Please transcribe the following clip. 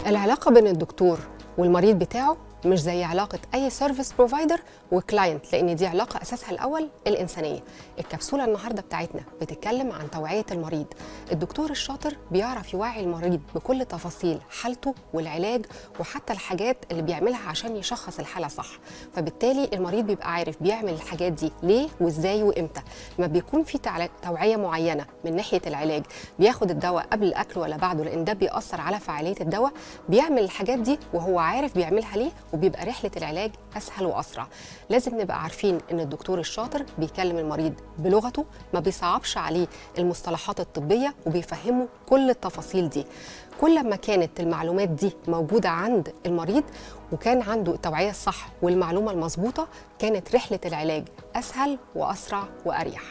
العلاقة بين الدكتور والمريض بتاعه مش زي علاقة أي سيرفيس بروفايدر وكلاينت، لأن دي علاقة أساسها الأول الإنسانية. الكبسولة النهاردة بتاعتنا بتتكلم عن توعية المريض. الدكتور الشاطر بيعرف يوعي المريض بكل تفاصيل حالته والعلاج وحتى الحاجات اللي بيعملها عشان يشخص الحالة صح، فبالتالي المريض بيبقى عارف بيعمل الحاجات دي ليه وإزاي وإمتى. لما بيكون في توعية معينة من ناحية العلاج، بياخد الدواء قبل الأكل ولا بعده لأن ده بيأثر على فعالية الدواء، بيعمل الحاجات دي وهو عارف بيعملها ليه، وبيبقى رحلة العلاج أسهل وأسرع. لازم نبقى عارفين إن الدكتور الشاطر بيكلم المريض بلغته، ما بيصعبش عليه المصطلحات الطبية وبيفهمه كل التفاصيل دي. كل ما كانت المعلومات دي موجودة عند المريض وكان عنده التوعية الصح والمعلومة المظبوطة، كانت رحلة العلاج أسهل وأسرع وأريح.